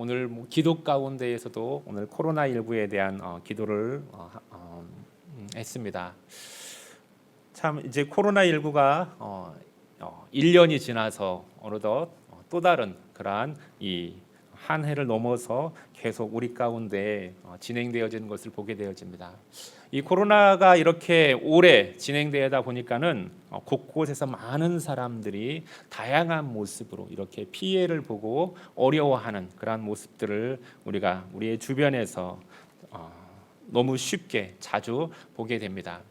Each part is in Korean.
오늘 기도 가운데에서도 오늘 코로나19에 대한 기도를 했습니다. 참 이제 코로나19가 1년이 지나서 어느덧 또 다른 그러한 이 한 해를 넘어서 계속 우리 가운데 진행되어지는 것을 보게 되어집니다. 이 코로나가 이렇게 오래 진행되다 보니까는 곳곳에서 많은 사람들이 다양한 모습으로 이렇게 피해를 보고 어려워하는 그러한 모습들을 우리가 우리의 주변에서 너무 쉽게 자주 보게 됩니다.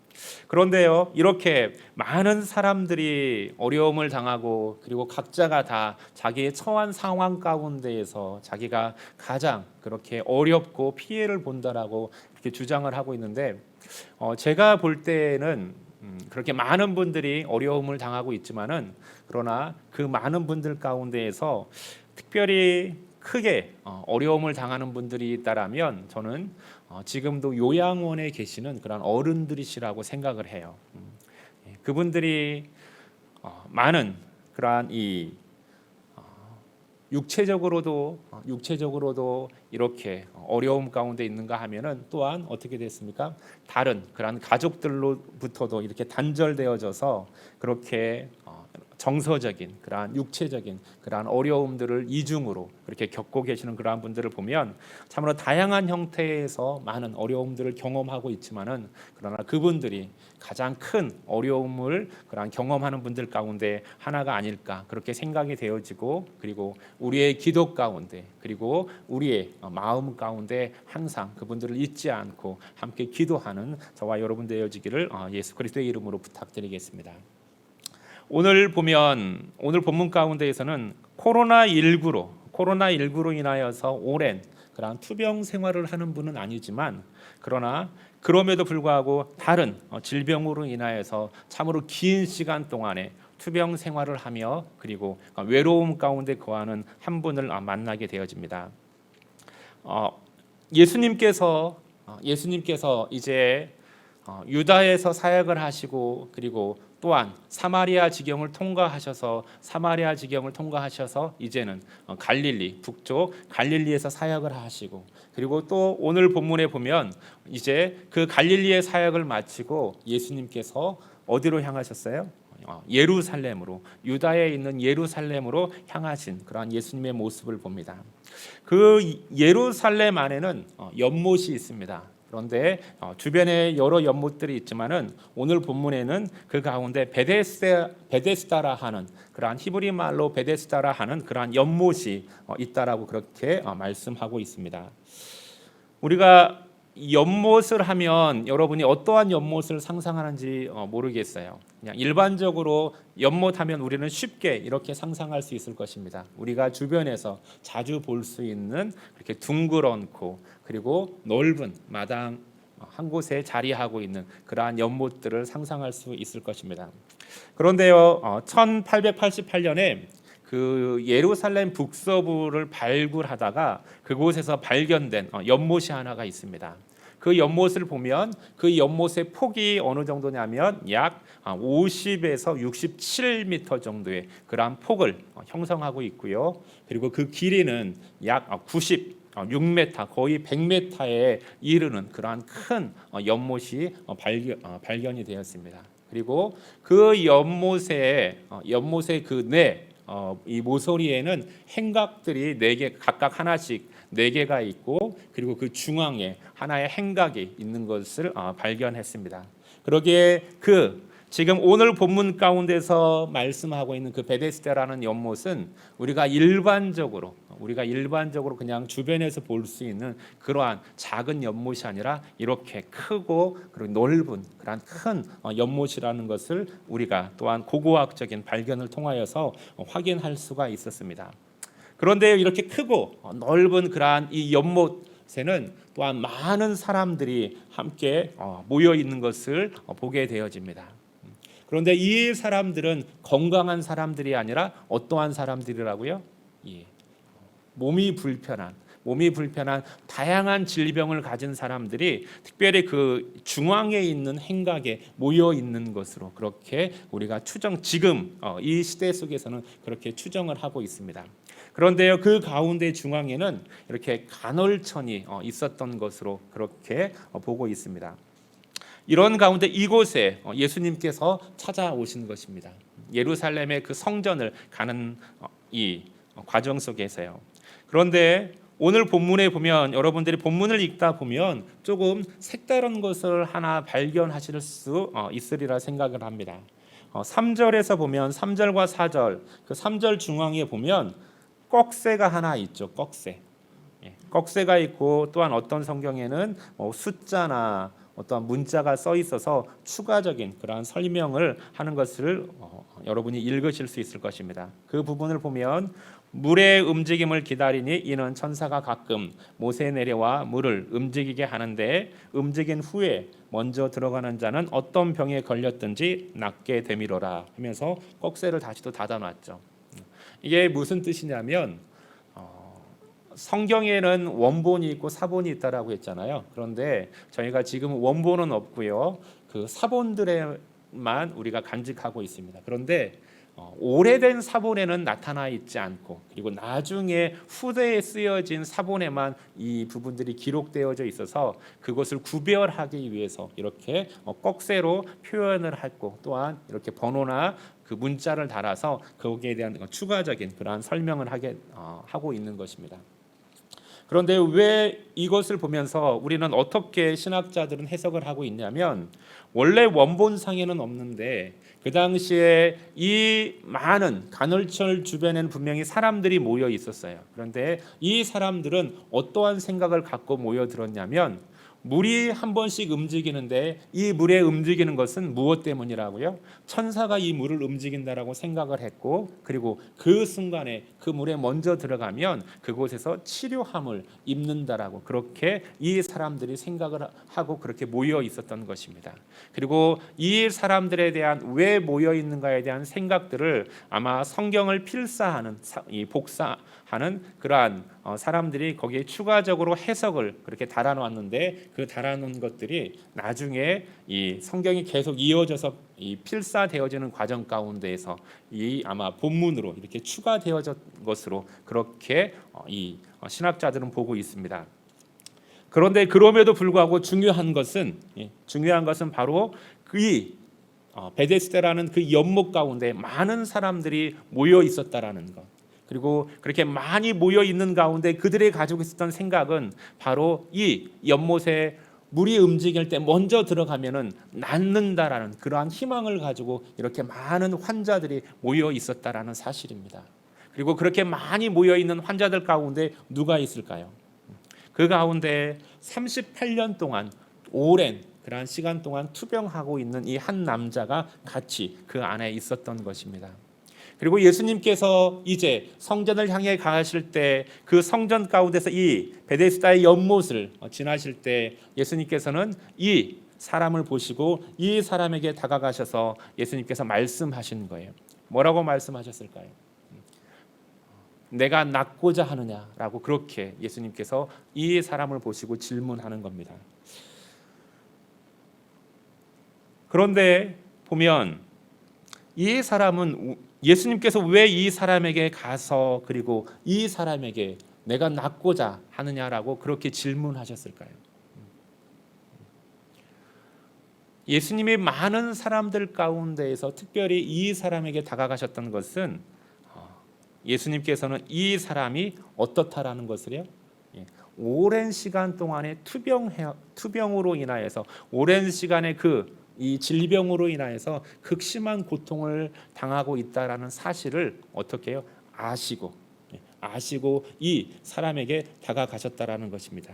그런데요, 이렇게 많은 사람들이 어려움을 당하고 그리고 각자가 다 자기의 처한 상황 가운데에서 자기가 가장 그렇게 어렵고 피해를 본다라고 이렇게 주장을 하고 있는데 제가 볼 때는 그렇게 많은 분들이 어려움을 당하고 있지만은 그러나 그 많은 분들 가운데에서 특별히 크게 어려움을 당하는 분들이 있다라면 저는 지금도 요양원에 계시는 그런 어른들이시라고 생각을 해요. 그분들이 많은 그러한 이 육체적으로도 이렇게 어려움 가운데 있는가 하면은 또한 어떻게 됐습니까? 다른 그러한 가족들로부터도 이렇게 단절되어져서 그렇게 정서적인 그러한 육체적인 그러한 어려움들을 이중으로 그렇게 겪고 계시는 그러한 분들을 보면 참으로 다양한 형태에서 많은 어려움들을 경험하고 있지만은 그러나 그분들이 가장 큰 어려움을 그러한 경험하는 분들 가운데 하나가 아닐까 그렇게 생각이 되어지고 그리고 우리의 기도 가운데 그리고 우리의 마음 가운데 항상 그분들을 잊지 않고 함께 기도하는 저와 여러분 되어지기를 예수 그리스도의 이름으로 부탁드리겠습니다. 오늘 보면 오늘 본문 가운데에서는 코로나19로 인하여서 오랜 그런 투병 생활을 하는 분은 아니지만 그러나 그럼에도 불구하고 다른 질병으로 인하여서 참으로 긴 시간 동안에 투병 생활을 하며 그리고 외로움 가운데 거하는 한 분을 만나게 되어집니다. 예수님께서 이제 유다에서 사역을 하시고 그리고 또한 사마리아 지경을 통과하셔서 이제는 갈릴리 북쪽 갈릴리에서 사역을 하시고 그리고 또 오늘 본문에 보면 이제 그 갈릴리의 사역을 마치고 예수님께서 어디로 향하셨어요? 예루살렘으로 유다에 있는 예루살렘으로 향하신 그러한 예수님의 모습을 봅니다. 그 예루살렘 안에는 연못이 있습니다. 그런데 주변에 여러 연못들이 있지만은 오늘 본문에는 그 가운데 베데스다라 하는 그러한 히브리 말로 베데스다라 하는 그러한 연못이 있다라고 그렇게 말씀하고 있습니다. 우리가 연못을 하면 여러분이 어떠한 연못을 상상하는지 모르겠어요. 그냥 일반적으로 연못하면 우리는 쉽게 이렇게 상상할 수 있을 것입니다. 우리가 주변에서 자주 볼 수 있는 그렇게 둥그렇고 그리고 넓은 마당 한 곳에 자리하고 있는 그러한 연못들을 상상할 수 있을 것입니다. 그런데요, 1888년에 그 예루살렘 북서부를 발굴하다가 그곳에서 발견된 연못이 하나가 있습니다. 그 연못을 보면 그 연못의 폭이 어느 정도냐면 약 50에서 67m 정도의 그러한 폭을 형성하고 있고요. 그리고 그 길이는 약 96m 거의 100m에 이르는 그러한 큰 연못이 발견이 되었습니다. 그리고 그 연못의 이 모서리에는 행각들이 4개 각각 하나씩 4개가 있고 그리고 그 중앙에 하나의 행각이 있는 것을 발견했습니다. 그러기에 지금 오늘 본문 가운데서 말씀하고 있는 그 베데스다라는 연못은 우리가 일반적으로 그냥 주변에서 볼 수 있는 그러한 작은 연못이 아니라 이렇게 크고 그리고 넓은 그러한 큰 연못이라는 것을 우리가 또한 고고학적인 발견을 통하여서 확인할 수가 있었습니다. 그런데 이렇게 크고 넓은 그러한 이 연못에는 또한 많은 사람들이 함께 모여 있는 것을 보게 되어집니다. 그런데 이 사람들은 건강한 사람들이 아니라 어떠한 사람들이라고요? 몸이 불편한 다양한 질병을 가진 사람들이 특별히 그 중앙에 있는 행각에 모여 있는 것으로 그렇게 우리가 지금 이 시대 속에서는 그렇게 추정을 하고 있습니다. 그런데요, 그 가운데 중앙에는 이렇게 간헐천이 있었던 것으로 그렇게 보고 있습니다. 이런 가운데 이곳에 예수님께서 찾아오신 것입니다. 예루살렘의 그 성전을 가는 이 과정 속에서요. 그런데 오늘 본문에 보면, 여러분들이 본문을 읽다 보면 조금 색다른 것을 하나 발견하실 수 있으리라 생각을 합니다. 3절에서 보면 3절과 4절, 그 3절 중앙에 보면 꺽쇠가 하나 있죠. 꺽쇠. 꺽쇠가 있고, 또한 어떤 성경에는 숫자나 어떠한 문자가 써 있어서 추가적인 그러한 설명을 하는 것을 여러분이 읽으실 수 있을 것입니다. 그 부분을 보면 물의 움직임을 기다리니 이는 천사가 가끔 못에 내려와 물을 움직이게 하는데 움직인 후에 먼저 들어가는 자는 어떤 병에 걸렸든지 낫게 되미로라 하면서 꺽쇠를 다시 또 닫아놨죠. 이게 무슨 뜻이냐면 성경에는 원본이 있고 사본이 있다라고 했잖아요. 그런데 저희가 지금 원본은 없고요, 그 사본들에만 우리가 간직하고 있습니다. 그런데 오래된 사본에는 나타나 있지 않고, 그리고 나중에 후대에 쓰여진 사본에만 이 부분들이 기록되어져 있어서 그것을 구별하기 위해서 이렇게 꺽쇠로 표현을 했고, 또한 이렇게 번호나 그 문자를 달아서 거기에 대한 추가적인 그러한 설명을 하고 있는 것입니다. 그런데 왜 이것을 보면서 우리는 어떻게 신학자들은 해석을 하고 있냐면, 원래 원본상에는 없는데 그 당시에 이 많은 간헐천 주변에는 분명히 사람들이 모여 있었어요. 그런데 이 사람들은 어떠한 생각을 갖고 모여들었냐면, 물이 한 번씩 움직이는데 이 물에 움직이는 것은 무엇 때문이라고요? 천사가 이 물을 움직인다라고 생각을 했고, 그리고 그 순간에 그 물에 먼저 들어가면 그곳에서 치료함을 입는다라고 그렇게 이 사람들이 생각을 하고 그렇게 모여 있었던 것입니다. 그리고 이 사람들에 대한 왜 모여 있는가에 대한 생각들을 아마 성경을 필사하는 복사하는 그러한 사람들이 거기에 추가적으로 해석을 그렇게 달아놨는데, 그 달아놓은 것들이 나중에 이 성경이 계속 이어져서 이 필사되어지는 과정 가운데에서 이 아마 본문으로 이렇게 추가되어진 것으로 그렇게 이 신학자들은 보고 있습니다. 그런데 그럼에도 불구하고 중요한 것은 바로 그 베데스다라는 그 연못 가운데 많은 사람들이 모여 있었다라는 것. 그리고 그렇게 많이 모여 있는 가운데 그들이 가지고 있었던 생각은 바로 이 연못에 물이 움직일 때 먼저 들어가면은 낫는다라는 그러한 희망을 가지고 이렇게 많은 환자들이 모여 있었다라는 사실입니다. 그리고 그렇게 많이 모여 있는 환자들 가운데 누가 있을까요? 그 가운데 38년 동안 오랜 그러한 시간 동안 투병하고 있는 이 한 남자가 같이 그 안에 있었던 것입니다. 그리고 예수님께서 이제 성전을 향해 가실 때 그 성전 가운데서 이 베데스다의 연못을 지나실 때 예수님께서는 이 사람을 보시고 이 사람에게 다가가셔서 예수님께서 말씀하신 거예요. 뭐라고 말씀하셨을까요? 내가 낫고자 하느냐라고 그렇게 예수님께서 이 사람을 보시고 질문하는 겁니다. 그런데 보면 이 사람은 예수님께서 왜 이 사람에게 가서 그리고 이 사람에게 내가 낫고자 하느냐라고 그렇게 질문하셨을까요? 예수님이 많은 사람들 가운데에서 특별히 이 사람에게 다가가셨던 것은 예수님께서는 이 사람이 어떻다라는 것을요, 오랜 시간 동안의 투병으로 인하여서 오랜 시간의 이 질병으로 인하여서 극심한 고통을 당하고 있다라는 사실을 어떻게 해요? 아시고 이 사람에게 다가가셨다라는 것입니다.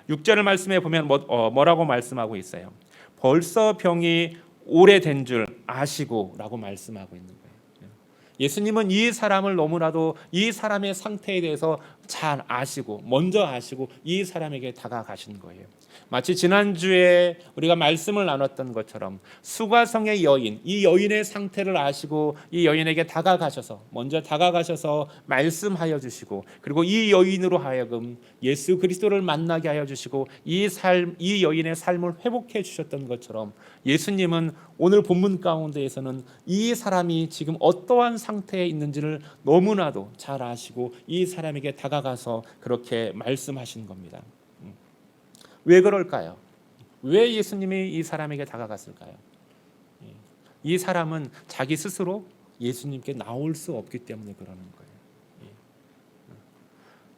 6절 말씀에 보면 뭐라고 말씀하고 있어요? 벌써 병이 오래된 줄 아시고라고 말씀하고 있는 거예요. 예수님은 이 사람을 너무나도 이 사람의 상태에 대해서 잘 아시고 먼저 아시고 이 사람에게 다가가신 거예요. 마치 지난주에 우리가 말씀을 나눴던 것처럼 수가성의 여인, 이 여인의 상태를 아시고 이 여인에게 먼저 다가가셔서 말씀하여 주시고, 그리고 이 여인으로 하여금 예수 그리스도를 만나게 하여 주시고 이 여인의 삶을 회복해 주셨던 것처럼 예수님은 오늘 본문 가운데에서는 이 사람이 지금 어떠한 상태에 있는지를 너무나도 잘 아시고 이 사람에게 다가가서 그렇게 말씀하신 겁니다. 왜 그럴까요? 왜 예수님이 이 사람에게 다가갔을까요? 이 사람은 자기 스스로 예수님께 나올 수 없기 때문에 그러는 거예요.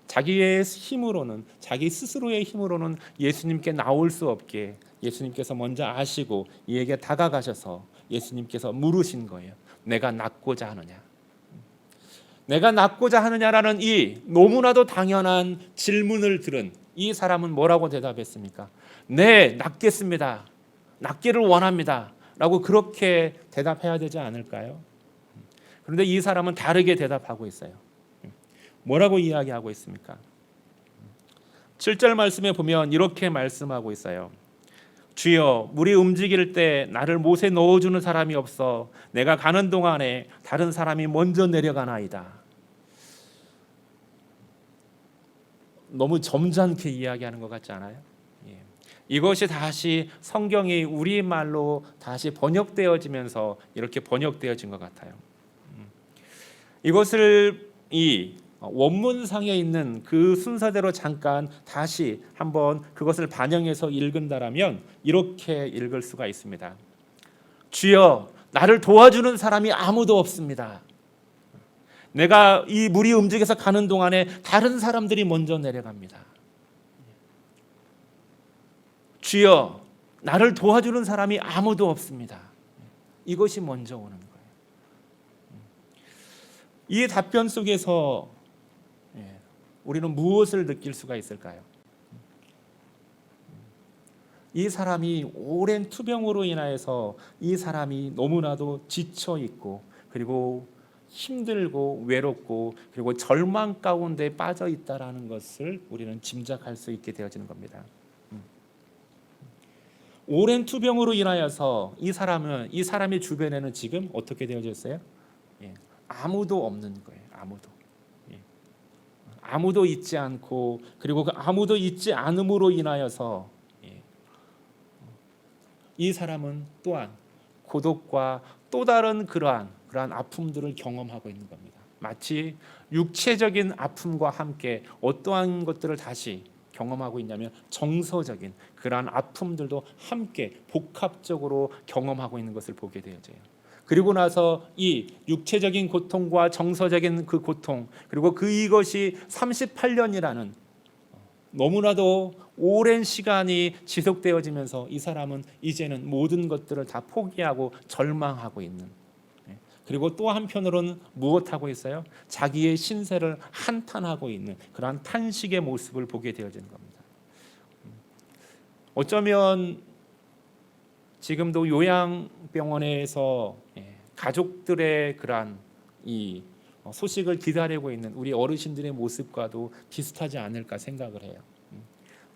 자기의 힘으로는, 자기 스스로의 힘으로는 예수님께 나올 수 없게 예수님께서 먼저 아시고 이에게 다가가셔서 예수님께서 물으신 거예요. 내가 낫고자 하느냐? 내가 낫고자 하느냐라는 이 너무나도 당연한 질문을 들은 이 사람은 뭐라고 대답했습니까? 네, 낫겠습니다. 낫기를 원합니다. 라고 그렇게 대답해야 되지 않을까요? 그런데 이 사람은 다르게 대답하고 있어요. 뭐라고 이야기하고 있습니까? 7절 말씀에 보면 이렇게 말씀하고 있어요. 주여, 물이 움직일 때 나를 못에 넣어주는 사람이 없어 내가 가는 동안에 다른 사람이 먼저 내려가나이다. 너무 점잖게 이야기하는 것 같지 않아요? 이것이 다시 성경이 우리말로 다시 번역되어지면서 이렇게 번역되어진 것 같아요. 이것을 이 원문상에 있는 그 순서대로 잠깐 다시 한번 그것을 반영해서 읽은다라면 이렇게 읽을 수가 있습니다. 주여, 나를 도와주는 사람이 아무도 없습니다. 내가 이 물이 움직여서 가는 동안에 다른 사람들이 먼저 내려갑니다. 주여, 나를 도와주는 사람이 아무도 없습니다. 이것이 먼저 오는 거예요. 이 답변 속에서 우리는 무엇을 느낄 수가 있을까요? 이 사람이 오랜 투병으로 인하여서 이 사람이 너무나도 지쳐 있고 그리고 힘들고 외롭고 그리고 절망 가운데 빠져 있다라는 것을 우리는 짐작할 수 있게 되어지는 겁니다. 오랜 투병으로 인하여서 이 사람의 주변에는 지금 어떻게 되어져 있어요? 아무도 없는 거예요. 아무도 있지 않고 그리고 그 아무도 있지 않음으로 인하여서 이 사람은 또한 고독과 또 다른 그러한 아픔들을 경험하고 있는 겁니다. 마치 육체적인 아픔과 함께 어떠한 것들을 다시 경험하고 있냐면 정서적인 그러한 아픔들도 함께 복합적으로 경험하고 있는 것을 보게 되어져요. 그리고 나서 이 육체적인 고통과 정서적인 그 고통 그리고 이것이 38년이라는 너무나도 오랜 시간이 지속되어지면서 이 사람은 이제는 모든 것들을 다 포기하고 절망하고 있는 그리고 또 한편으로는 무엇하고 있어요? 자기의 신세를 한탄하고 있는 그러한 탄식의 모습을 보게 되어지는 겁니다. 어쩌면 지금도 요양병원에서 가족들의 그러한 이 소식을 기다리고 있는 우리 어르신들의 모습과도 비슷하지 않을까 생각을 해요.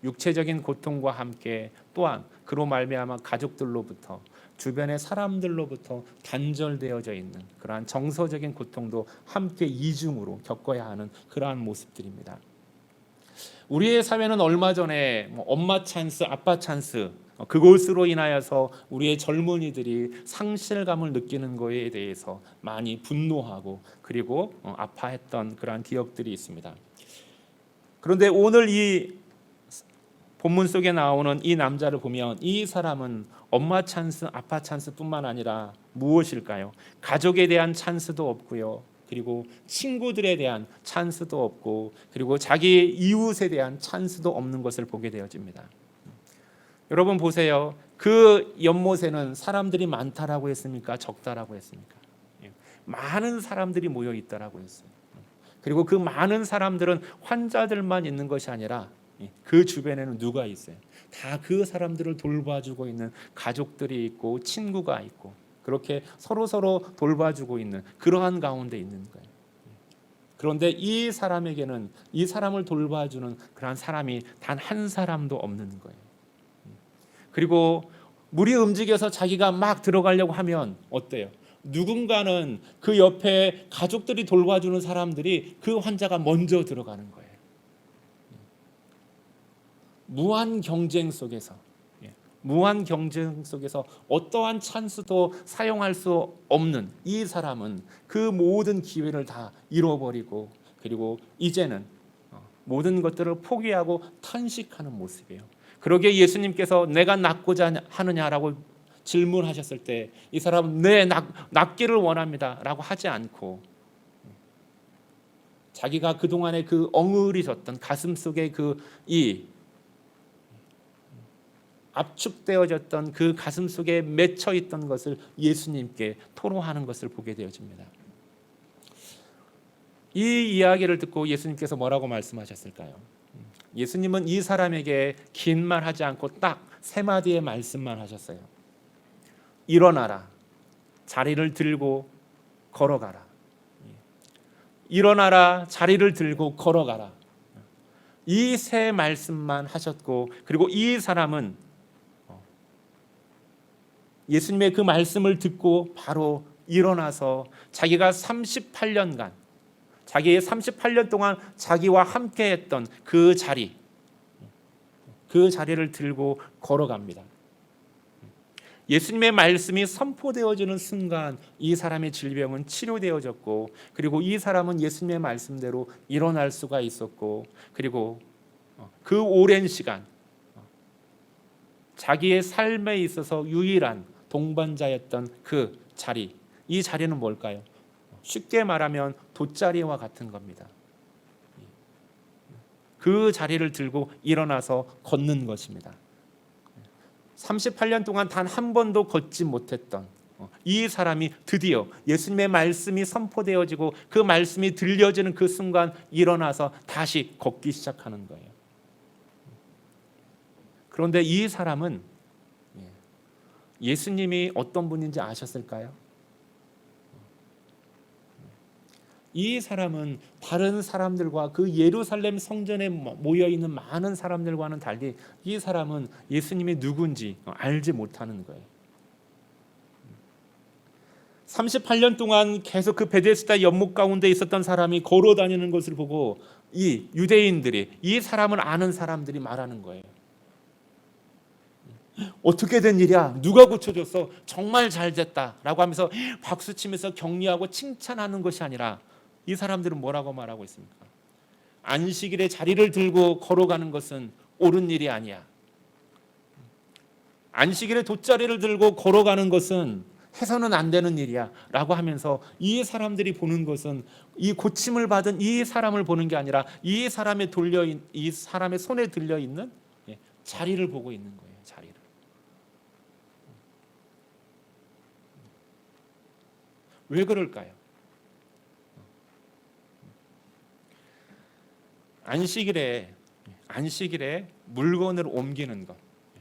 육체적인 고통과 함께 또한 그로 말미암아 가족들로부터 주변의 사람들로부터 단절되어져 있는 그러한 정서적인 고통도 함께 이중으로 겪어야 하는 그러한 모습들입니다. 우리의 사회는 얼마 전에 엄마 찬스, 아빠 찬스 그것으로 인하여서 우리의 젊은이들이 상실감을 느끼는 것에 대해서 많이 분노하고 그리고 아파했던 그러한 기억들이 있습니다. 그런데 오늘 이 본문 속에 나오는 이 남자를 보면 이 사람은 엄마 찬스, 아빠 찬스뿐만 아니라 무엇일까요? 가족에 대한 찬스도 없고요. 그리고 친구들에 대한 찬스도 없고 그리고 자기 이웃에 대한 찬스도 없는 것을 보게 되어집니다. 여러분 보세요. 그 연못에는 사람들이 많다라고 했습니까? 적다라고 했습니까? 많은 사람들이 모여 있다라고 했어요. 그리고 그 많은 사람들은 환자들만 있는 것이 아니라 그 주변에는 누가 있어요? 다 그 사람들을 돌봐주고 있는 가족들이 있고 친구가 있고 그렇게 서로 돌봐주고 있는 그러한 가운데 있는 거예요. 그런데 이 사람에게는 이 사람을 돌봐주는 그러한 사람이 단 한 사람도 없는 거예요. 그리고 물이 움직여서 자기가 막 들어가려고 하면 어때요? 누군가는 그 옆에 가족들이 돌봐주는 사람들이 그 환자가 먼저 들어가는 거예요. 무한 경쟁 속에서 무한 경쟁 속에서 어떠한 찬스도 사용할 수 없는 이 사람은 그 모든 기회를 다 잃어버리고 그리고 이제는 모든 것들을 포기하고 탄식하는 모습이에요. 그러기에 예수님께서 내가 낫고자 하느냐라고 질문하셨을 때 이 사람은 네, 낫기를 원합니다 라고 하지 않고 자기가 그동안에 그 엉을이졌던 가슴속에 이 압축되어졌던 그 가슴속에 맺혀 있던 것을 예수님께 토로하는 것을 보게 되어집니다. 이 이야기를 듣고 예수님께서 뭐라고 말씀하셨을까요? 예수님은 이 사람에게 긴 말 하지 않고 딱 세 마디의 말씀만 하셨어요. 일어나라. 자리를 들고 걸어가라. 일어나라. 자리를 들고 걸어가라. 이 세 말씀만 하셨고 그리고 이 사람은 예수님의 그 말씀을 듣고 바로 일어나서 자기가 38년간 자기의 38년 동안 자기와 함께 했던 그 자리를 들고 걸어갑니다. 예수님의 말씀이 선포되어지는 순간 이 사람의 질병은 치료되어졌고 그리고 이 사람은 예수님의 말씀대로 일어날 수가 있었고 그리고 그 오랜 시간 자기의 삶에 있어서 유일한 동반자였던 그 자리, 이 자리는 뭘까요? 쉽게 말하면 돗자리와 같은 겁니다. 그 자리를 들고 일어나서 걷는 것입니다. 38년 동안 단 한 번도 걷지 못했던 이 사람이 드디어 예수님의 말씀이 선포되어지고 그 말씀이 들려지는 그 순간 일어나서 다시 걷기 시작하는 거예요. 그런데 이 사람은 예수님이 어떤 분인지 아셨을까요? 이 사람은 다른 사람들과 그 예루살렘 성전에 모여 있는 많은 사람들과는 달리 이 사람은 예수님이 누군지 알지 못하는 거예요. 38년 동안 계속 그 베데스다 연못 가운데 있었던 사람이 걸어 다니는 것을 보고 이 유대인들이 이 사람을 아는 사람들이 말하는 거예요. 어떻게 된 일이야? 누가 고쳐줬어? 정말 잘 됐다라고 하면서 박수치면서 격려하고 칭찬하는 것이 아니라 이 사람들은 뭐라고 말하고 있습니까? 안식일에 자리를 들고 걸어가는 것은 옳은 일이 아니야. 안식일에 돗자리를 들고 걸어가는 것은 해서는 안 되는 일이야 라고 하면서 이 사람들이 보는 것은 이 고침을 받은 이 사람을 보는 게 아니라 이 사람의 손에 들려 있는 자리를 보고 있는 거예요. 자리를. 왜 그럴까요? 안식일에 물건을 옮기는 것,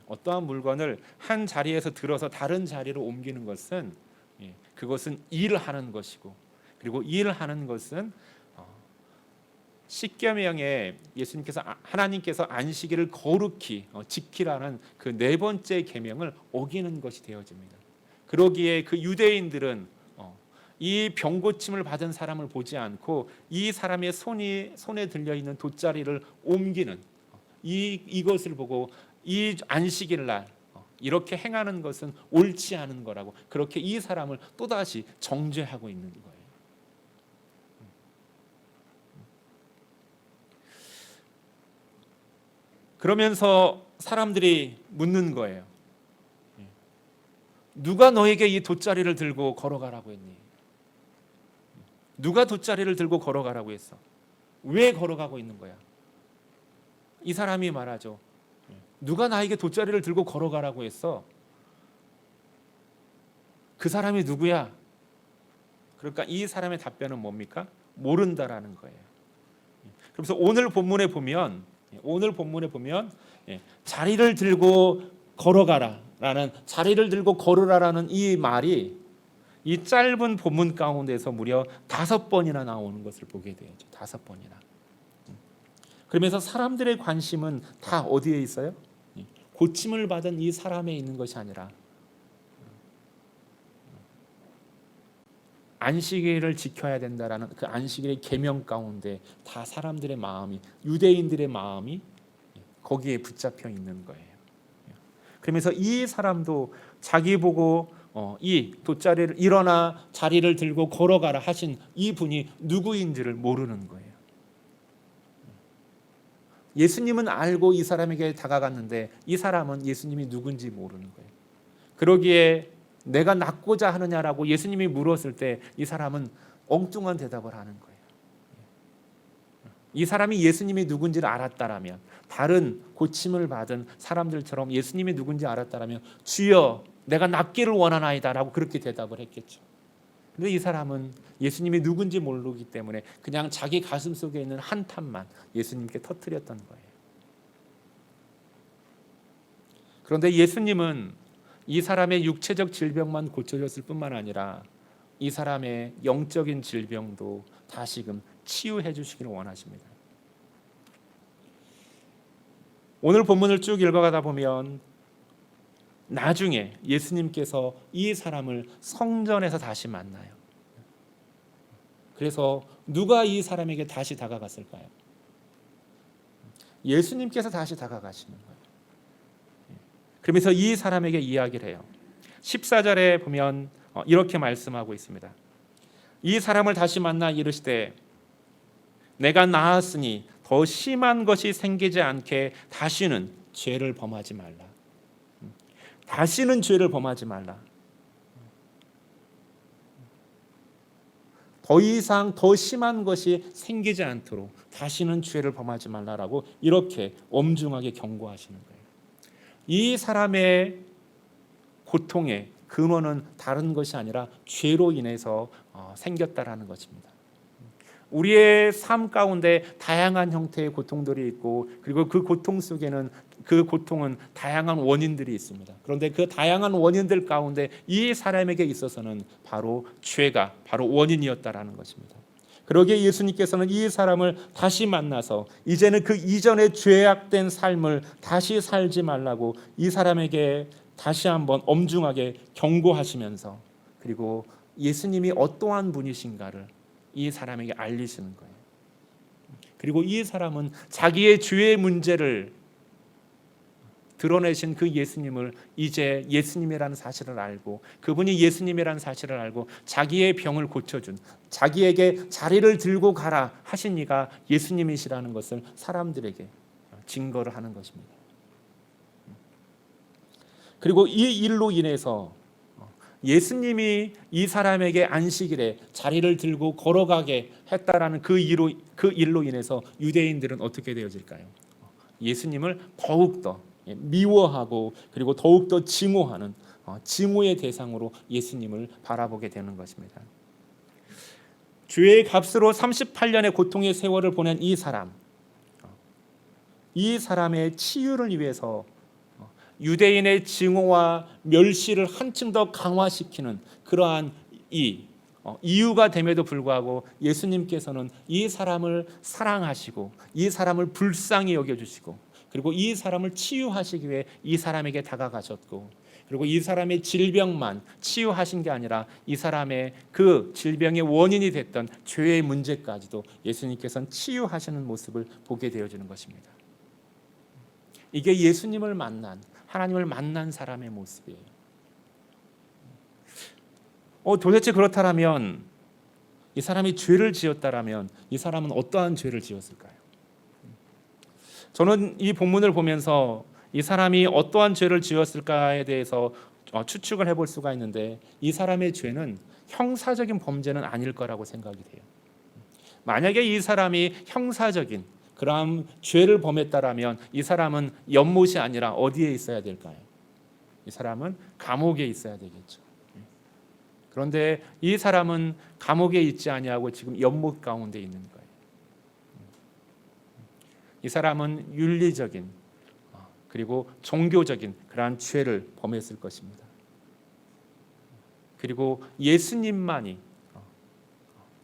어떠한 물건을 한 자리에서 들어서 다른 자리로 옮기는 것은 그것은 일하는 것이고 그리고 일하는 것은 십계명에 하나님께서 안식일을 거룩히 지키라는 그 네 번째 계명을 어기는 것이 되어집니다. 그러기에 그 유대인들은 이 병고침을 받은 사람을 보지 않고 이 사람의 손에 들려 있는 돗자리를 옮기는 이것을 보고 이 안식일 날 이렇게 행하는 것은 옳지 않은 거라고 그렇게 이 사람을 또다시 정죄하고 있는 거예요. 그러면서 사람들이 묻는 거예요. 누가 너에게 이 돗자리를 들고 걸어가라고 했니? 누가 돗자리를 들고 걸어가라고 했어? 왜 걸어가고 있는 거야? 이 사람이 말하죠. 누가 나에게 돗자리를 들고 걸어가라고 했어? 그 사람이 누구야? 그러니까 이 사람의 답변은 뭡니까? 모른다라는 거예요. 그래서 오늘 본문에 보면 자리를 들고 걸어가라라는 자리를 들고 걸으라라는 이 말이 이 짧은 본문 가운데서 무려 5번이나 나오는 것을 보게 되죠. 5번이나. 그러면서 사람들의 관심은 다 어디에 있어요? 고침을 받은 이 사람에 있는 것이 아니라 안식일을 지켜야 된다라는 그 안식일의 계명 가운데 다 사람들의 마음이 유대인들의 마음이 거기에 붙잡혀 있는 거예요. 그러면서 이 사람도 자기 보고 이 돗자리를 일어나 자리를 들고 걸어가라 하신 이 분이 누구인지를 모르는 거예요. 예수님은 알고 이 사람에게 다가갔는데 이 사람은 예수님이 누군지 모르는 거예요. 그러기에 내가 낫고자 하느냐라고 예수님이 물었을 때 이 사람은 엉뚱한 대답을 하는 거예요. 이 사람이 예수님이 누군지를 알았다라면, 다른 고침을 받은 사람들처럼 예수님이 누군지 알았다라면 주여 내가 낫기를 원하나이다라고 그렇게 대답을 했겠죠. 근데 이 사람은 예수님이 누군지 모르기 때문에 그냥 자기 가슴 속에 있는 한탄만 예수님께 터뜨렸던 거예요. 그런데 예수님은 이 사람의 육체적 질병만 고쳐줬을 뿐만 아니라 이 사람의 영적인 질병도 다시금 치유해 주시기를 원하십니다. 오늘 본문을 쭉 읽어가다 보면 나중에 예수님께서 이 사람을 성전에서 다시 만나요. 그래서 누가 이 사람에게 다시 다가갔을까요? 예수님께서 다시 다가가시는 거예요. 그러면서 이 사람에게 이야기를 해요. 14절에 보면 이렇게 말씀하고 있습니다. 이 사람을 다시 만나 이르시되 내가 나았으니 더 심한 것이 생기지 않게 다시는 죄를 범하지 말라. 다시는 죄를 범하지 말라. 더 이상 더 심한 것이 생기지 않도록 다시는 죄를 범하지 말라라고 이렇게 엄중하게 경고하시는 거예요. 이 사람의 고통의 근원은 다른 것이 아니라 죄로 인해서 생겼다라는 것입니다. 우리의 삶 가운데 다양한 형태의 고통들이 있고, 그리고 그 고통 속에는 그 고통은 다양한 원인들이 있습니다. 그런데 그 다양한 원인들 가운데 이 사람에게 있어서는 바로 죄가 바로 원인이었다라는 것입니다. 그러기에 예수님께서는 이 사람을 다시 만나서 이제는 그 이전의 죄악된 삶을 다시 살지 말라고 이 사람에게 다시 한번 엄중하게 경고하시면서, 그리고 예수님이 어떠한 분이신가를 이 사람에게 알리시는 거예요. 그리고 이 사람은 자기의 죄의 문제를 드러내신 그 예수님을 이제 예수님이라는 사실을 알고, 그분이 예수님이라는 사실을 알고 자기의 병을 고쳐준, 자기에게 자리를 들고 가라 하신 이가 예수님이시라는 것을 사람들에게 증거를 하는 것입니다. 그리고 이 일로 인해서 예수님이 이 사람에게 안식일에 자리를 들고 걸어가게 했다라는 그 일로 인해서 유대인들은 어떻게 되어질까요? 예수님을 더욱더 미워하고 그리고 더욱더 증오하는 증오의 대상으로 예수님을 바라보게 되는 것입니다. 죄의 값으로 38년의 고통의 세월을 보낸 이 사람의 치유를 위해서 유대인의 증오와 멸시를 한층 더 강화시키는 그러한 이유가 됨에도 불구하고 예수님께서는 이 사람을 사랑하시고 이 사람을 불쌍히 여겨주시고, 그리고 이 사람을 치유하시기 위해 이 사람에게 다가가셨고, 그리고 이 사람의 질병만 치유하신 게 아니라 이 사람의 그 질병의 원인이 됐던 죄의 문제까지도 예수님께서는 치유하시는 모습을 보게 되어지는 것입니다. 이게 예수님을 만난, 하나님을 만난 사람의 모습이에요. 도대체 그렇다면 이 사람이 죄를 지었다라면 이 사람은 어떠한 죄를 지었을까요? 저는 이 본문을 보면서 이 사람이 어떠한 죄를 지었을까에 대해서 추측을 해볼 수가 있는데, 이 사람의 죄는 형사적인 범죄는 아닐 거라고 생각이 돼요. 만약에 이 사람이 형사적인 그러한 죄를 범했다라면 이 사람은 연못이 아니라 어디에 있어야 될까요? 이 사람은 감옥에 있어야 되겠죠. 그런데 이 사람은 감옥에 있지 아니하고 지금 연못 가운데 있는 거예요. 이 사람은 윤리적인 그리고 종교적인 그러한 죄를 범했을 것입니다. 그리고 예수님만이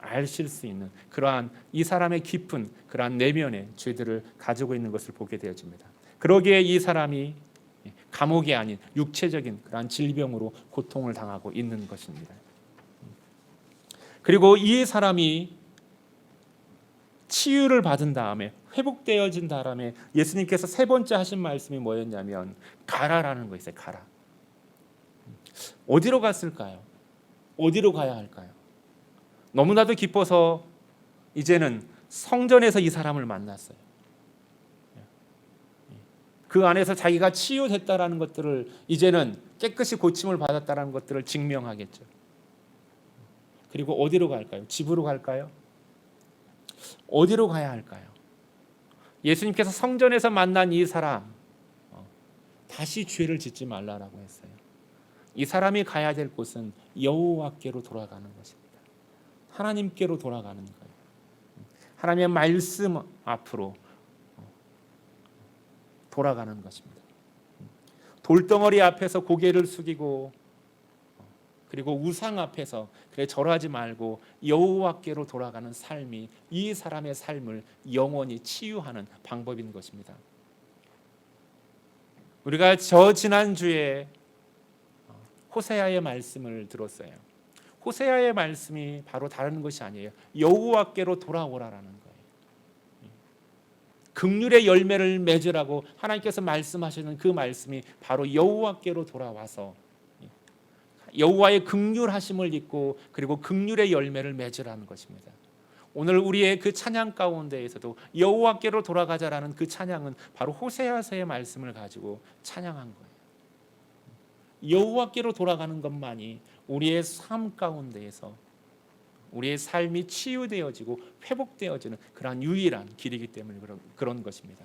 아실 수 있는 그러한 이 사람의 깊은 그러한 내면의 죄들을 가지고 있는 것을 보게 되어집니다. 그러기에 이 사람이 감옥이 아닌 육체적인 그러한 질병으로 고통을 당하고 있는 것입니다. 그리고 이 사람이 치유를 받은 다음에 회복되어진 다음에 예수님께서 세 번째 하신 말씀이 뭐였냐면 가라라는 거였어요. 가라. 어디로 갔을까요? 어디로 가야 할까요? 너무나도 기뻐서 이제는 성전에서 이 사람을 만났어요. 그 안에서 자기가 치유됐다라는 것들을 이제는 깨끗이 고침을 받았다라는 것들을 증명하겠죠. 그리고 어디로 갈까요? 집으로 갈까요? 어디로 가야 할까요? 예수님께서 성전에서 만난 이 사람 다시 죄를 짓지 말라라고 했어요. 이 사람이 가야 될 곳은 여호와께로 돌아가는 것입니다. 하나님께로 돌아가는 거예요. 하나님의 말씀 앞으로 돌아가는 것입니다. 돌덩어리 앞에서 고개를 숙이고 그리고 우상 앞에서 그래 절하지 말고 여호와께로 돌아가는 삶이 이 사람의 삶을 영원히 치유하는 방법인 것입니다. 우리가 지난주에 호세아의 말씀을 들었어요. 호세아의 말씀이 바로 다른 것이 아니에요. 여호와께로 돌아오라라는 거예요. 긍휼의 열매를 맺으라고 하나님께서 말씀하시는 그 말씀이 바로 여호와께로 돌아와서 여호와의 긍휼하심을 입고 그리고 긍휼의 열매를 맺으라는 것입니다. 오늘 우리의 그 찬양 가운데에서도 여호와께로 돌아가자라는 그 찬양은 바로 호세아서의 말씀을 가지고 찬양한 거예요. 여호와께로 돌아가는 것만이 우리의 삶 가운데에서 우리의 삶이 치유되어지고 회복되어지는 그러한 유일한 길이기 때문에 그런 것입니다.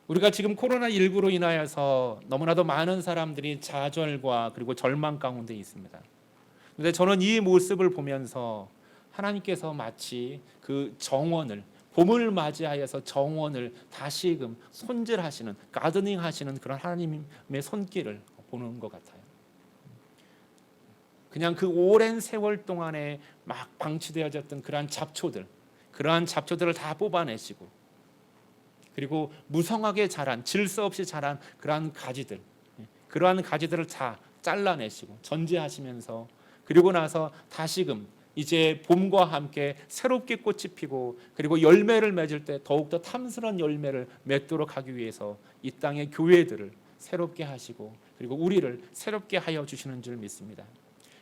우리가 지금 코로나19로 인하여서 너무나도 많은 사람들이 좌절과 그리고 절망 가운데 있습니다. 그런데 저는 이 모습을 보면서 하나님께서 마치 그 정원을 봄을 맞이하여서 정원을 다시금 손질하시는 가드닝 하시는 그런 하나님의 손길을 보는 것 같아요. 그냥 그 오랜 세월 동안에 막 방치되어졌던 그러한 잡초들을 다 뽑아내시고 그리고 무성하게 자란 질서 없이 자란 그러한 가지들을 다 잘라내시고 전제하시면서 그리고 나서 다시금 이제 봄과 함께 새롭게 꽃이 피고 그리고 열매를 맺을 때 더욱더 탐스러운 열매를 맺도록 하기 위해서 이 땅의 교회들을 새롭게 하시고 그리고 우리를 새롭게 하여 주시는 줄 믿습니다.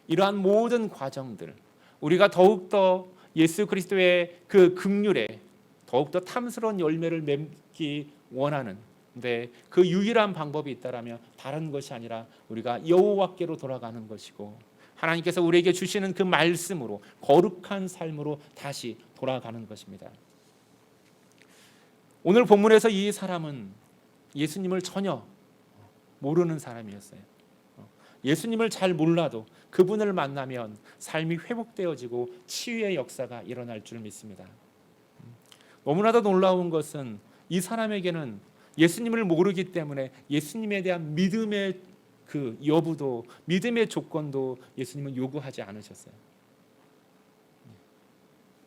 이러한 모든 과정들 우리가 더욱더 예수 그리스도의 그 긍휼에 더욱더 탐스러운 열매를 맺기 원하는데 그 유일한 방법이 있다라면 다른 것이 아니라 우리가 여호와께로 돌아가는 것이고 하나님께서 우리에게 주시는 그 말씀으로 거룩한 삶으로 다시 돌아가는 것입니다. 오늘 본문에서 이 사람은 예수님을 전혀 모르는 사람이었어요. 예수님을 잘 몰라도 그분을 만나면 삶이 회복되어지고 치유의 역사가 일어날 줄 믿습니다. 너무나도 놀라운 것은 이 사람에게는 예수님을 모르기 때문에 예수님에 대한 믿음의 그 여부도 믿음의 조건도 예수님은 요구하지 않으셨어요.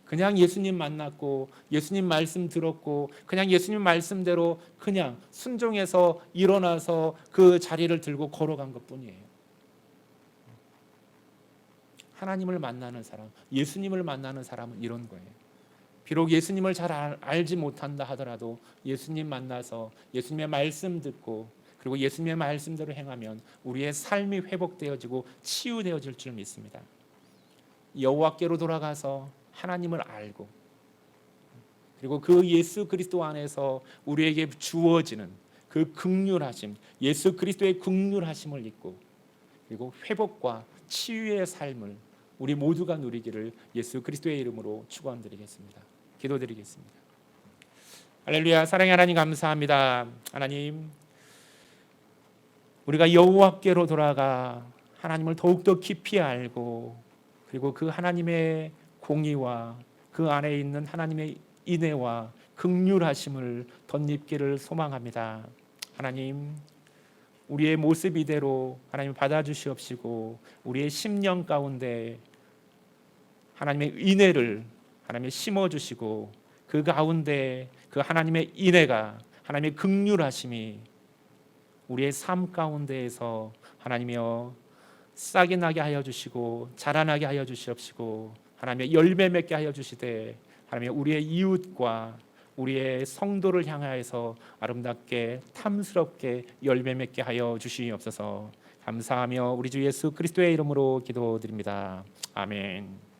그냥 예수님 만났고 예수님 말씀 들었고 그냥 예수님 말씀대로 그냥 순종해서 일어나서 그 자리를 들고 걸어간 것뿐이에요. 하나님을 만나는 사람, 예수님을 만나는 사람은 이런 거예요. 비록 예수님을 잘 알지 못한다 하더라도 예수님 만나서 예수님의 말씀 듣고 그리고 예수님의 말씀대로 행하면 우리의 삶이 회복되어지고 치유되어질 줄 믿습니다. 여호와께로 돌아가서 하나님을 알고 그리고 그 예수 그리스도 안에서 우리에게 주어지는 그 긍휼하심, 예수 그리스도의 긍휼하심을 입고 그리고 회복과 치유의 삶을 우리 모두가 누리기를 예수 그리스도의 이름으로 축원드리겠습니다. 기도드리겠습니다. 할렐루야. 사랑의 하나님 감사합니다. 하나님 우리가 여호와께로 돌아가 하나님을 더욱더 깊이 알고 그리고 그 하나님의 공의와 그 안에 있는 하나님의 인애와 긍휼하심을 덧입기를 소망합니다. 하나님 우리의 모습 이대로 하나님 받아주시옵시고 우리의 심령 가운데 하나님의 인애를 하나님이 심어주시고 그 가운데 그 하나님의 인애가 하나님의 긍휼하심이 우리의 삶 가운데에서 하나님이여 싹이 나게 하여 주시고 자라나게 하여 주시옵시고 하나님의 열매 맺게 하여 주시되 하나님의 우리의 이웃과 우리의 성도를 향하여서 아름답게 탐스럽게 열매 맺게 하여 주시옵소서. 감사하며 우리 주 예수 그리스도의 이름으로 기도드립니다. 아멘.